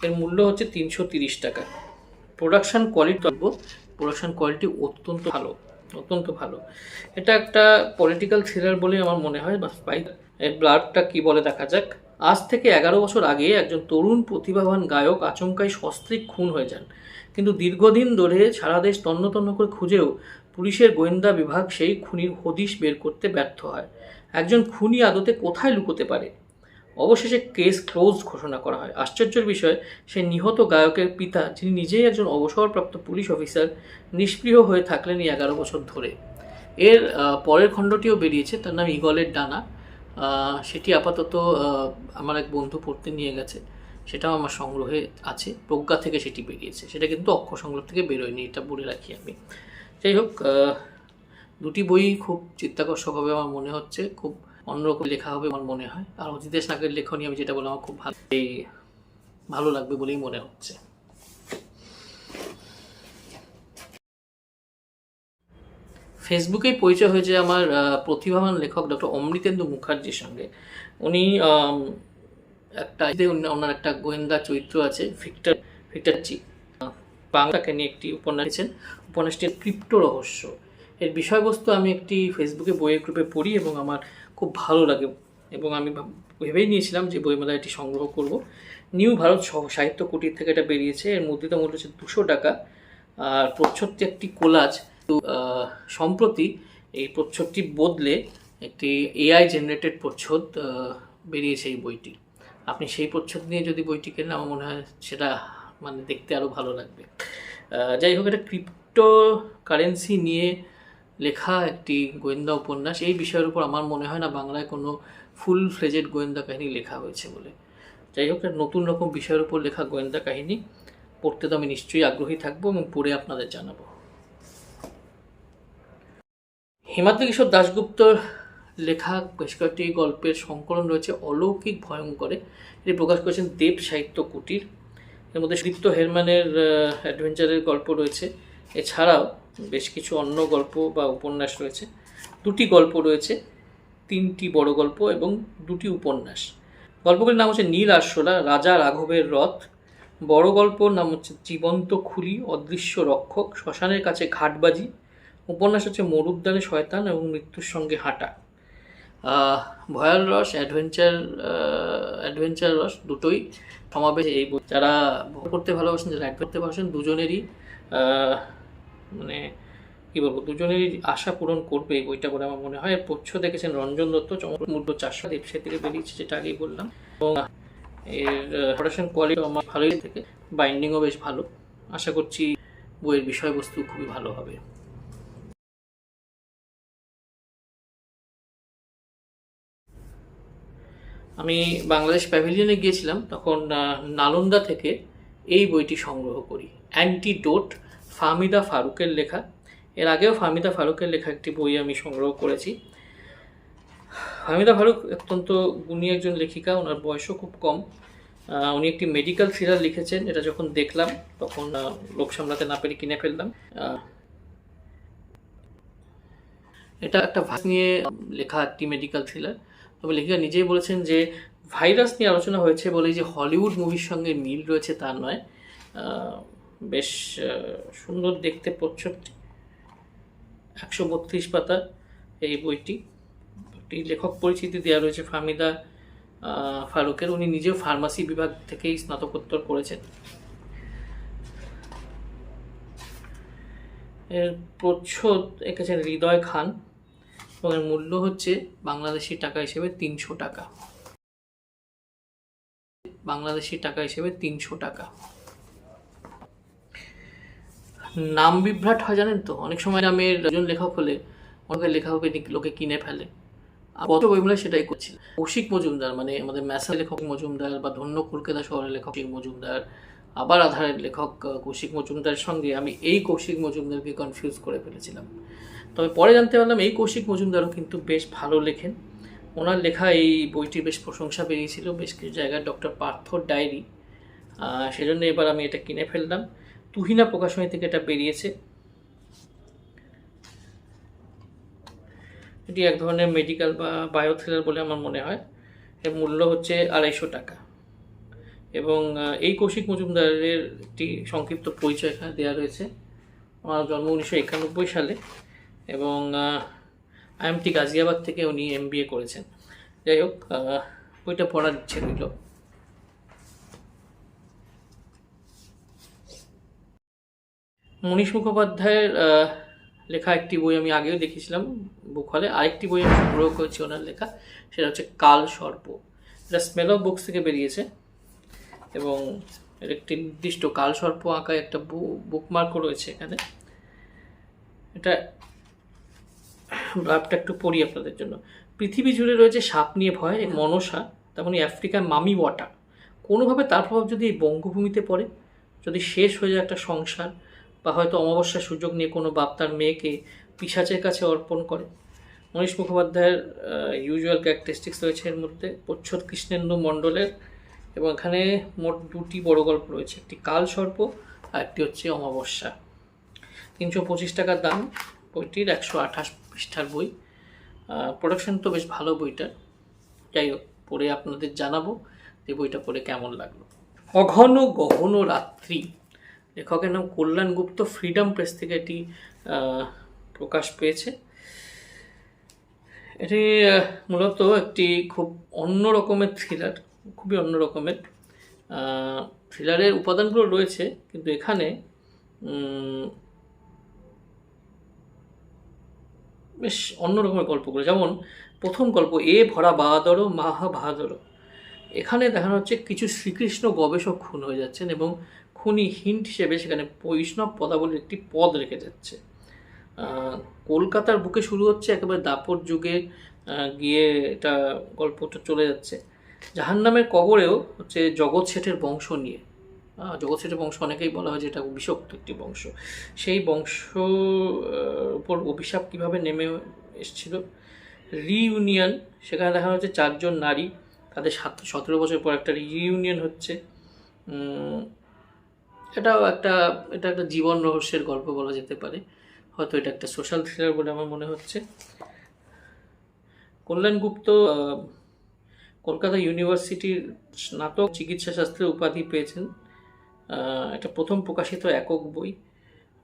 [SPEAKER 1] এর মূল্য হচ্ছে 330 টাকা। প্রোডাকশান কোয়ালিটি অত্যন্ত ভালো। এটা একটা পলিটিক্যাল থ্রিলার বলে আমার মনে হয় বা স্পাই। এর ব্লাডটা কি বলে দেখা যাক। আজ থেকে 11 বছর আগে একজন তরুণ প্রতিভাবান গায়ক আচমকাই সস্ত্রীক খুন হয়ে যান, কিন্তু দীর্ঘদিন ধরে সারা দেশ তন্ন তন্ন করে খুঁজেও পুলিশের গোয়েন্দা বিভাগ সেই খুনির হদিশ বের করতে ব্যর্থ হয়। একজন খুনি আদতে কোথায় লুকোতে পারে? অবশেষে কেস ক্লোজড ঘোষণা করা হয়। আশ্চর্যের বিষয়, সেই নিহত গায়কের পিতা, যিনি নিজেই একজন অবসরপ্রাপ্ত পুলিশ অফিসার, নিষ্ক্রিয় হয়ে থাকলেন এই 11 বছর ধরে। এর পরের খণ্ডটিও বেরিয়েছে, তার নাম ঈগলের ডানা। সেটি আপাতত আমার এক বন্ধু পড়তে নিয়ে গেছে, সেটাও আমার সংগ্রহে আছে। প্রজ্ঞা থেকে সেটি বেরিয়েছে, সেটা কিন্তু অক্ষ সংগ্রহ থেকে বেরোয়নি, এটা বলে রাখি আমি। যাই হোক, দুটি বই খুব চিত্তাকর্ষক হবে আমার মনে হচ্ছে, খুব অন্যরকম লেখা হবে আমার মনে হয়। আর অজিতেশ নাগের লেখনী আমি যেটা বললাম আমার খুব ভালো লাগবে বলেই মনে হচ্ছে। ফেসবুকেই পরিচয় হয়েছে আমার প্রতিভাবান লেখক ডক্টর অমৃতেন্দু মুখার্জির সঙ্গে। উনি ওনার একটা গোয়েন্দা চরিত্র আছে, ভিক্টরজি। বাংলাকে নিয়ে একটি উপন্যাস লিখেছেন। উপন্যাসটি ক্রিপ্টো রহস্য। এর বিষয়বস্তু আমি একটি ফেসবুকে বইয়ের গ্রুপে পড়ি এবং আমার খুব ভালো লাগে এবং আমি ভেবেই নিয়েছিলাম যে বইমেলায় এটি সংগ্রহ করব। নিউ ভারত সাহিত্য কুটির থেকে এটা বেরিয়েছে। এর মুদ্রিত মূল্য হচ্ছে 200 টাকা। আর প্রচ্ছদটি একটি কোলাজ। সম্প্রতি এই প্রচ্ছদটি বদলে একটি এআই জেনারেটেড প্রচ্ছদ বেরিয়েছে এই বইটি। আপনি সেই প্রচ্ছদ নিয়ে যদি বইটি কেনেন আমার মনে হয় সেটা মানে দেখতে আরও ভালো লাগবে। যাই হোক, এটা ক্রিপ্টো কারেন্সি নিয়ে লেখা একটি গোয়েন্দা উপন্যাস। এই বিষয়ের উপর আমার মনে হয় না বাংলায় কোনো ফুল ফ্লেজেড গোয়েন্দা কাহিনী লেখা হয়েছে বলে। যাই হোক, নতুন রকম বিষয়ের উপর লেখা গোয়েন্দা কাহিনী পড়তে তো আমি নিশ্চয়ই আগ্রহী থাকবো এবং পড়ে আপনাদের জানাবো। হেমাদ্রি কিশোর দাশগুপ্তর লেখা বেশ কয়েকটি গল্পের সংকলন রয়েছে অলৌকিক ভয়ঙ্করে। এটি প্রকাশ করেছেন দেব সাহিত্য কুটির। এর মধ্যে দীপ্ত হেরম্যানের অ্যাডভেঞ্চারের গল্প রয়েছে। এছাড়াও বেশ কিছু অন্য গল্প বা উপন্যাস রয়েছে। 2টি গল্প রয়েছে, 3টি বড় গল্প এবং 2টি উপন্যাস। গল্পগুলির নাম হচ্ছে নীল আরশোলা, রাজা রাঘবের রথ। বড় গল্পর নাম হচ্ছে জীবন্ত খুলি, অদৃশ্য রক্ষক, শ্মশানের কাছে ঘাটবাজি। উপন্যাস হচ্ছে মরুদ্যানে শয়তান এবং মৃত্যুর সঙ্গে হাঁটা। ভয়াল রস, অ্যাডভেঞ্চার রস দুটোই সমাবেশ এই বই। যারা পড়তে ভালোবাসেন, যারা অ্যাড করতে ভালোবাসেন, দুজনেরই মানে কী বলবো, দুজনেরই আশা পূরণ করবে এই বইটা বলে আমার মনে হয়। প্রচ্ছদ দেখেছেন রঞ্জন দত্ত, চমৎকার মূল্য 400। দেবসে থেকে বেরিয়েছে, যেটা আগেই বললাম। এবং এর প্রোডাকশন কোয়ালিটি আমার ভালোই থেকে, বাইন্ডিংও বেশ ভালো। আশা করছি বইয়ের বিষয়বস্তু খুবই ভালো হবে। আমি বাংলাদেশ প্যাভিলিয়নে গিয়েছিলাম, তখন নালন্দা থেকে এই বইটি সংগ্রহ করি। অ্যান্টিডোট, ফাহমিদা ফারুকের লেখা। এর আগেও ফাহমিদা ফারুকের লেখা একটি বই আমি সংগ্রহ করেছি। ফাহমিদা ফারুক অত্যন্ত গুণী একজন লেখিকা, ওনার বয়সও খুব কম। উনি একটি মেডিকেল থ্রিলার লিখেছেন। এটা যখন দেখলাম তখন লোভ সামলাতে না পেরে কিনে ফেললাম। এটা একটা ভাইরাস নিয়ে লেখা একটি মেডিকেল থ্রিলার। তবে লেখিকা নিজেই বলেছেন যে ভাইরাস নিয়ে আলোচনা হয়েছে বলেই যে হলিউড মুভির সঙ্গে মিল রয়েছে তা নয়। বেশ সুন্দর দেখতে প্রচ্ছদটি। 132 পাতা এই বইটি। একটি লেখক পরিচিতি দেওয়া রয়েছে ফাহমিদা ফারুকের। উনি নিজেও ফার্মাসি বিভাগ থেকেই স্নাতকোত্তর করেছেন। এর প্রচ্ছদ এঁকেছেন হৃদয় খান এবং এর মূল্য হচ্ছে বাংলাদেশি টাকা হিসেবে 300 টাকা। বাংলাদেশি টাকা হিসেবে 300 টাকা। নাম বিভ্রাট হয় জানেন তো, অনেক সময় নামের একজন লেখক হলে অনেকের লেখা হবে লোকে কিনে ফেলে। গত বইগুলো সেটাই করছিল। কৌশিক মজুমদার মানে আমাদের ম্যাসা লেখক মজুমদার বা ধন্য কলকাতা শহরের লেখক মজুমদার, আবার আধারের লেখক কৌশিক মজুমদারের সঙ্গে আমি এই কৌশিক মজুমদারকে কনফিউজ করে ফেলেছিলাম। তবে পরে জানতে পারলাম এই কৌশিক মজুমদারও কিন্তু বেশ ভালো লেখেন। ওনার লেখা এই বইটি বেশ প্রশংসা পেয়েছিল বেশ কিছু জায়গায়, ডক্টর পার্থর ডায়েরি। সেজন্য এবার আমি এটা কিনে ফেললাম। তুহিনা প্রকাশনী থেকে এটা বেরিয়েছে। এটি এক ধরনের মেডিকেল বা বায়ো থ্রিলার বলে আমার মনে হয়। এর মূল্য হচ্ছে 250 টাকা। এবং এই কৌশিক মজুমদারের একটি সংক্ষিপ্ত পরিচয় এখানে দেওয়া রয়েছে। আমার জন্ম 1991 সালে এবং IMT গাজিয়াবাদ থেকে উনি MBA করেছেন। যাই হোক, বইটা পড়ার ইচ্ছে রইল। মনীশ মুখোপাধ্যায়ের লেখা একটি বই আমি আগেও দেখেছিলাম বুক হলে। আরেকটি বই আমি সংগ্রহ করেছি ওনার লেখা, সেটা হচ্ছে কাল সর্প। এটা স্মেল অফ বুকস থেকে বেরিয়েছে এবং এর একটি নির্দিষ্ট কাল সর্প আঁকা একটা বুকমার্কও রয়েছে এখানে। এটা ব্লাবটা একটু পড়ি আপনাদের জন্য। পৃথিবী জুড়ে রয়েছে সাপ নিয়ে ভয়, মনসা তেমনি আফ্রিকার মামি ওয়াটা। কোনোভাবে তার প্রভাব যদি এই বঙ্গভূমিতে পড়ে, যদি শেষ হয়ে যায় একটা সংসার, বা হয়তো অমাবস্যার সুযোগ নিয়ে কোনো বাপ তার মেয়েকে পিশাচের কাছে অর্পণ করে। মনীশ মুখোপাধ্যায়ের ইউজুয়াল ক্যারেক্টারিস্টিক্স রয়েছে এর মধ্যে। প্রচ্ছদ কৃষ্ণেন্দু মণ্ডলের, এবং এখানে মোট 2টি বড় গল্প রয়েছে, একটি কাল সর্প আর একটি হচ্ছে অমাবস্যা। 325 টাকার দাম বইটির, 128 পৃষ্ঠার বই। প্রোডাকশন তো বেশ ভালো বইটার। যাই হোক, পড়ে আপনাদের জানাবো যে বইটা পড়ে কেমন লাগলো। অঘন গহন রাত্রি, লেখকের নাম কল্যাণ গুপ্ত। ফ্রিডম প্রেস থেকে এটি প্রকাশ পেয়েছে। এটি মূলত একটি খুব অন্য রকমের থ্রিলার, খুবই অন্য রকমের। থ্রিলারের উপাদানগুলো রয়েছে, কিন্তু এখানে বেশ অন্য রকমের গল্পগুলো। যেমন প্রথম গল্প এ ভরা বাহাদর মাহা বাহাদর। এখানে দেখানো হচ্ছে কিছু শ্রীকৃষ্ণ গবেষক খুন হয়ে যাচ্ছেন এবং খুনি হিন্ট হিসেবে সেখানে বৈষ্ণব পদাবলীর একটি পদ রেখে যাচ্ছে। কলকাতার বুকে শুরু হচ্ছে, একেবারে দাপর যুগে গিয়ে এটা গল্পটা চলে যাচ্ছে। জাহান্নামের কবরেও হচ্ছে জগৎ শেঠের বংশ নিয়ে। জগৎ শেঠের বংশ অনেকেই বলা হয় যে এটা বিষাক্ত একটি বংশ। সেই বংশ উপর অভিশাপ কীভাবে নেমে এসেছিল। রিইউনিয়ন, সেখানে দেখা হচ্ছে 4 জন নারী, তাদের 17 বছর পর একটা রিইউনিয়ন হচ্ছে। এটা একটা জীবন রহস্যের গল্প বলা যেতে পারে, হয়তো এটা একটা সোশ্যাল থ্রিলার বলে আমার মনে হচ্ছে। কল্যাণ গুপ্ত কলকাতা ইউনিভার্সিটির স্নাতক চিকিৎসা শাস্ত্রের উপাধি পেয়েছেন। এটা প্রথম প্রকাশিত একক বই।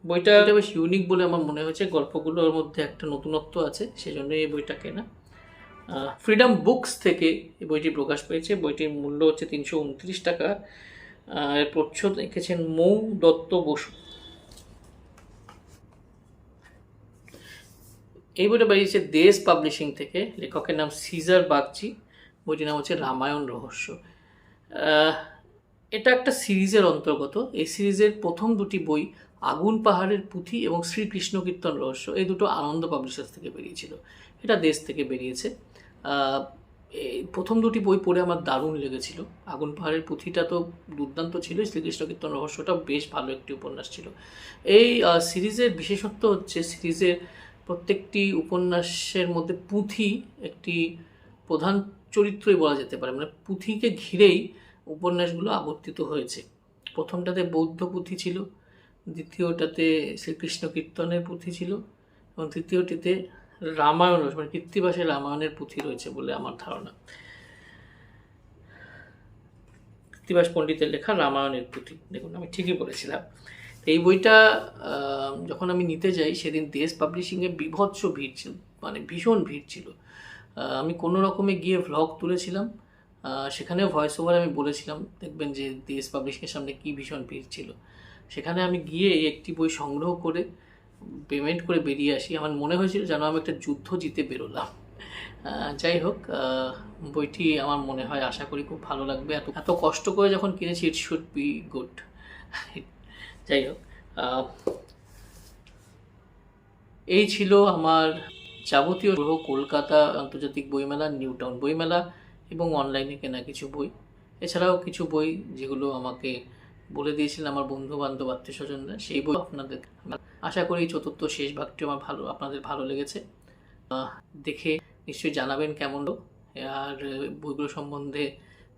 [SPEAKER 1] বইটা বেশ ইউনিক বলে আমার মনে হয়েছে, গল্পগুলোর মধ্যে একটা নতুনত্ব আছে, সেজন্যই এই বইটা কেনা। ফ্রিডম বুকস থেকে এই বইটি প্রকাশ পেয়েছে। বইটির মূল্য হচ্ছে 329 টাকা। এর প্রচ্ছদ এঁকেছেন মৌ দত্ত বসু। এই বইটা বেরিয়েছে দেশ পাবলিশিং থেকে, লেখকের নাম সিজার বাগচি। বইটির নাম হচ্ছে রামায়ণ রহস্য। এটা একটা সিরিজের অন্তর্গত। এই সিরিজের প্রথম 2টি বই আগুন পাহাড়ের পুঁথি এবং শ্রীকৃষ্ণ কীর্তন রহস্য, এই দুটো আনন্দ পাবলিশার্স থেকে বেরিয়েছিল। এটা দেশ থেকে বেরিয়েছে। এই প্রথম 2টি বই পড়ে আমার দারুণ লেগেছিল। আগুন পাহাড়ের পুঁথিটা তো দুর্দান্ত ছিল, শ্রীকৃষ্ণ কীর্তন রহস্যটা বেশ ভালো একটি উপন্যাস ছিল। এই সিরিজের বিশেষত্ব হচ্ছে সিরিজের প্রত্যেকটি উপন্যাসের মধ্যে পুঁথি একটি প্রধান চরিত্রই বলা যেতে পারে, মানে পুঁথিকে ঘিরেই উপন্যাসগুলো আবর্তিত হয়েছে। প্রথমটাতে বৌদ্ধ পুঁথি ছিল, দ্বিতীয়টাতে শ্রীকৃষ্ণ কীর্তনের পুঁথি ছিল এবং তৃতীয়টিতে রামায়ণ, মানে কৃত্তিবাসের রামায়ণের পুঁথি রয়েছে বলে আমার ধারণা। কৃত্তিবাস পণ্ডিতের লেখা রামায়ণের পুঁথি, দেখুন আমি ঠিকই বলেছিলাম। তো এই বইটা যখন আমি নিতে যাই সেদিন দেশ পাবলিশিংয়ে বিভৎস ভিড় ছিল, মানে ভীষণ ভিড় ছিল। আমি কোনো রকমে গিয়ে ভ্লগ তুলেছিলাম, সেখানেও ভয়েস ওভার আমি বলেছিলাম, দেখবেন যে দেশ পাবলিশিংয়ের সামনে কী ভীষণ ভিড় ছিল। সেখানে আমি গিয়ে একটি বই সংগ্রহ করে পেমেন্ট করে বেরিয়ে আসি। আমার মনে হয়েছিল যেন আমি একটা যুদ্ধ জিতে বেরোলাম। যাই হোক, বইটি আমার মনে হয়, আশা করি খুব ভালো লাগবে। এত এত কষ্ট করে যখন কিনেছি, ইট শুড বি গুড। যাই হোক, এই ছিল আমার যাবতীয় কলকাতা আন্তর্জাতিক বইমেলা, নিউ টাউন বইমেলা এবং অনলাইনে কেনা কিছু বই, এছাড়াও কিছু বই যেগুলো আমাকে বলে দিয়েছিলেন আমার বন্ধু বান্ধব আত্মীয় স্বজনরা, সেই বই আপনাদের আশা করি চতুর্থ শেষ ভাগটি আমার আপনাদের ভালো লেগেছে। দেখে নিশ্চয়ই জানাবেন কেমন হলো। আর বইগুলো সম্বন্ধে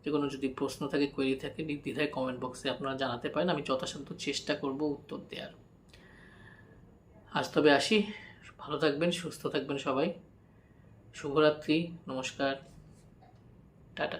[SPEAKER 1] যে কোনো যদি প্রশ্ন থাকে, কোয়েরি থাকে, নির্দ্বিধায় কমেন্ট বক্সে আপনারা জানাতে পারেন, আমি যথাসাধ্য চেষ্টা করব উত্তর দেওয়ার। আজ তবে আসি, ভালো থাকবেন, সুস্থ থাকবেন সবাই। শুভরাত্রি, নমস্কার, টাটা।